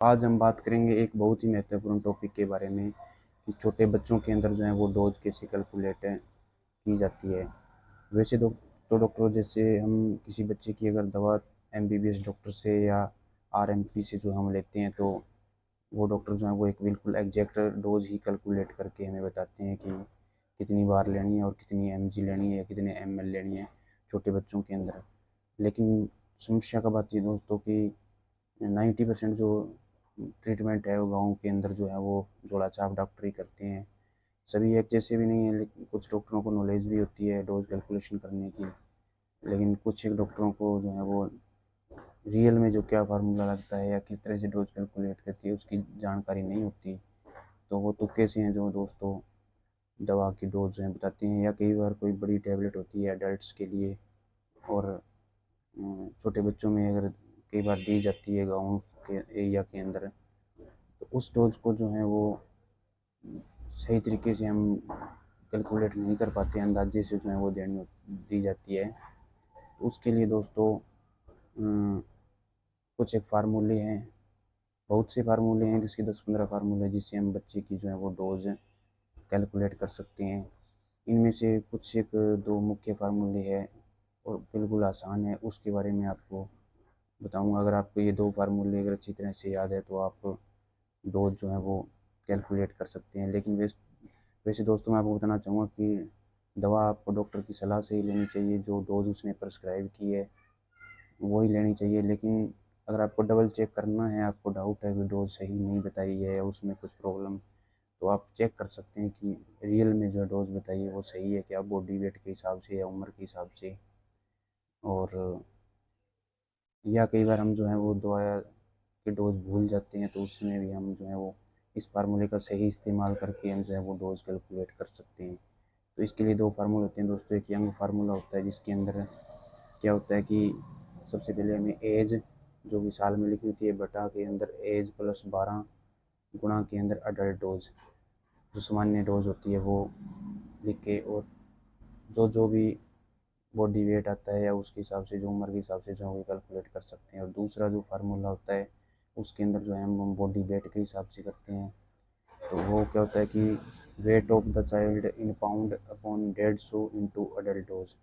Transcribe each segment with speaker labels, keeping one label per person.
Speaker 1: आज हम बात करेंगे एक बहुत ही महत्वपूर्ण टॉपिक के बारे में कि छोटे बच्चों के अंदर जो है वो डोज कैसे कैलकुलेट की जाती है। वैसे तो डॉक्टर जैसे हम किसी बच्चे की अगर दवा एमबीबीएस डॉक्टर से या आरएमपी से जो हम लेते हैं तो वो डॉक्टर जो है वो एक बिल्कुल एग्जैक्ट डोज ही कैलकुलेट करके हमें बताते हैं कि कितनी बार लेनी है और कितनी एमजी लेनी है या कितने एमएल लेनी है छोटे बच्चों के अंदर। लेकिन समस्या कब आती है दोस्तों कि 90% जो ट्रीटमेंट है वो गाँव के अंदर जो है वो जोड़ा छाप डॉक्टर ही करते हैं। सभी एक जैसे भी नहीं है, लेकिन कुछ डॉक्टरों को नॉलेज भी होती है डोज कैलकुलेशन करने की। लेकिन कुछ एक डॉक्टरों को जो है वो रियल में जो क्या फार्मूला लगता है या किस तरह से डोज कैलकुलेट करती है उसकी जानकारी नहीं होती। तो वो तुक्के से हैं जो दोस्तों दवा की डोज हैं बताते हैं, या कई बार कोई बड़ी टैबलेट होती है अडल्ट्स के लिए और छोटे बच्चों में अगर कई बार दी जाती है गाँव के एरिया के अंदर, तो उस डोज को जो है वो सही तरीके से हम कैलकुलेट नहीं कर पाते हैं, अंदाजे से जो है वो देनी दी जाती है। तो उसके लिए दोस्तों कुछ एक फार्मूले हैं, बहुत से फार्मूले हैं, जिसके 10-15 फार्मूले हैं जिससे हम बच्चे की जो है वो डोज कैलकुलेट कर सकते हैं। इनमें से कुछ एक दो मुख्य फार्मूले हैं और बिल्कुल आसान है, उसके बारे में आपको बताऊंगा। अगर आपको ये दो फार्मूले अगर अच्छी तरह से याद है तो आप डोज जो है वो कैलकुलेट कर सकते हैं। लेकिन वैसे दोस्तों मैं आपको बताना चाहूँगा कि दवा आपको डॉक्टर की सलाह से ही लेनी चाहिए, जो डोज उसने प्रिस्क्राइब की है वही लेनी चाहिए। लेकिन अगर आपको डबल चेक करना है, आपको डाउट है कि डोज सही नहीं बताई है या उसमें कुछ प्रॉब्लम, तो आप चेक कर सकते हैं कि रियल में जो डोज बताई है वो सही है क्या, बॉडी वेट के हिसाब से या उम्र के हिसाब से। और या कई बार हम जो है वो दवा के डोज भूल जाते हैं, तो उसमें भी हम जो है वो इस फार्मूले का सही इस्तेमाल करके हम जो है वो डोज कैलकुलेट कर सकते हैं। तो इसके लिए दो फार्मूले होते हैं दोस्तों। एक यंग फार्मूला होता है जिसके अंदर क्या होता है कि सबसे पहले हमें एज जो कि साल में लिखी होती है बटा के अंदर एज प्लस 12 गुणा के अंदर अडल्ट डोज, जो सामान्य डोज होती है वो लिख के, और जो जो भी बॉडी वेट आता है या उसके हिसाब से जो उम्र के हिसाब से जो है वो कैलकुलेट कर सकते हैं। और दूसरा जो फार्मूला होता है उसके अंदर जो है हम बॉडी वेट के हिसाब से करते हैं। तो वो क्या होता है कि weight of the child in pound upon 150 into adult dose.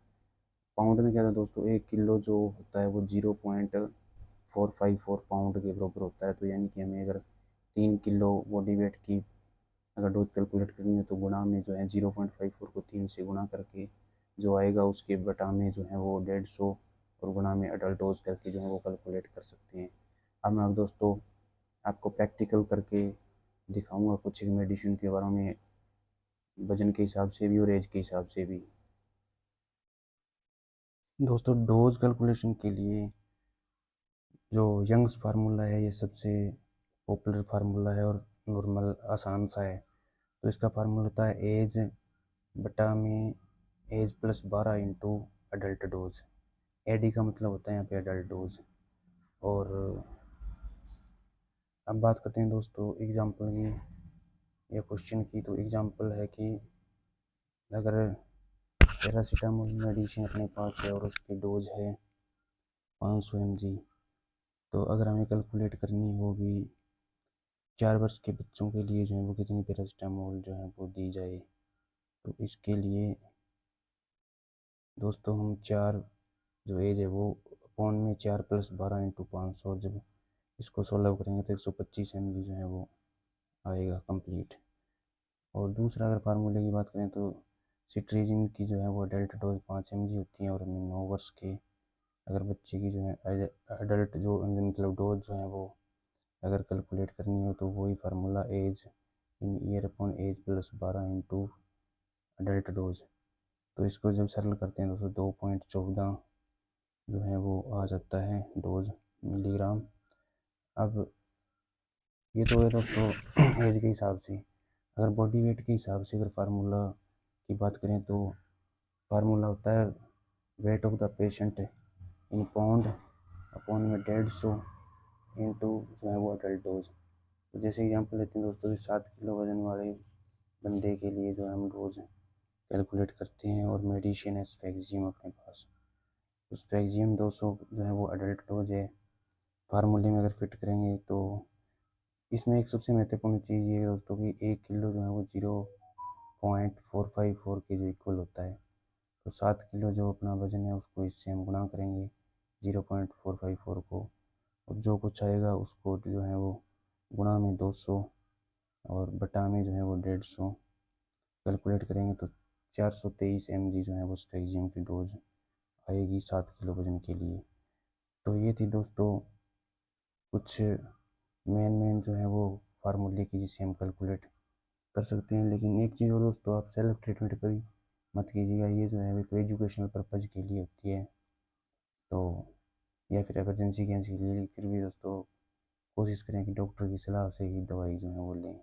Speaker 1: Pound में क्या था दोस्तों, 1 किलो जो होता है वो 0.454 पाउंड के बराबर होता है। तो यानी कि हमें अगर 3 किलो बॉडी वेट की अगर डोज कैलकुलेट करनी है तो गुणा में जो है 0.54 को 3 से गुणा करके जो आएगा उसके बटा में जो है वो 150 और गुणा में अडल्ट डोज करके जो है वो कैलकुलेट कर सकते हैं। अब मैं दोस्तों आपको प्रैक्टिकल करके दिखाऊंगा कुछ एक मेडिसिन के बारे में, वजन के हिसाब से भी और एज के हिसाब से भी। दोस्तों डोज कैलकुलेशन के लिए जो यंग्स फार्मूला है ये सबसे पॉपुलर फार्मूला है और नॉर्मल आसान सा है। तो इसका फार्मूला होता है एज बटा में age plus 12 into adult dose. AD का मतलब होता है यहाँ पे अडल्ट डोज। और अब बात करते हैं दोस्तों एग्जाम्पल की या क्वेश्चन की। तो एग्जाम्पल है कि अगर पैरासीटामोल मेडिसिन अपने पास है और उसकी डोज है 500 mg, तो अगर हमें कैलकुलेट करनी होगी 4 वर्ष के बच्चों के लिए जो है वो कितनी पैरासीटामोल जो है वो दी जाए। तो इसके लिए दोस्तों हम चार जो एज है वो अपॉन में 4 + 12 इंटू 500, जब इसको सॉल्व करेंगे तो 125 mg जो है वो आएगा कंप्लीट। और दूसरा अगर फार्मूले की बात करें तो सिट्रीजिन की जो है वो अडल्ट डोज 5 mg होती है, और हमें 9 वर्ष के अगर बच्चे की जो है अडल्ट जो मतलब डोज जो है वो अगर कैलकुलेट करनी हो तो वही formula age in year upon age plus 12 into adult dose. तो इसको जब सरल करते हैं दोस्तों 2.14 जो है वो आ जाता है डोज मिलीग्राम। अब ये तो है दोस्तों एज के हिसाब से। अगर बॉडी वेट के हिसाब से अगर फार्मूला की बात करें तो फार्मूला होता है weight of the patient in pound upon में 150 इंटू जो है वो अडल्ट डोज। तो जैसे एग्जाम्पल लेते हैं दोस्तों 7 किलो वजन वाले बंदे के लिए जो है हम डोज कैलकुलेट करते हैं, और मेडिसिन है स्पेक्जियम अपने पास। तो स्पेक्जियम 200 जो है वो अडल्ट डोज है। फार्मूले में अगर फिट करेंगे तो इसमें एक सबसे महत्वपूर्ण चीज़ ये है दोस्तों कि 1 किलो जो है वो 0.454 के जो इक्वल होता है। तो 7 किलो जो अपना वजन है उसको इससे हम गुणा करेंगे 0.454 को, और जो कुछ आएगा उसको जो है वो गुणा में 200 और बटा में जो है वो 150 कैलकुलेट करेंगे तो 423 mg जो है वो स्ट्रेक्जियम की डोज आएगी 7 किलो वजन के लिए। तो ये थी दोस्तों कुछ मेन जो है वो फार्मूले की जिसे हम कैलकुलेट कर सकते हैं। लेकिन एक चीज़ और दोस्तों, आप सेल्फ ट्रीटमेंट कभी मत कीजिएगा, ये जो है वो कोई एजुकेशनल पर्पज़ के लिए होती है, तो या फिर इमरजेंसी के लिए, फिर भी दोस्तों कोशिश करें कि डॉक्टर की सलाह से ही दवाई जो है वो लें।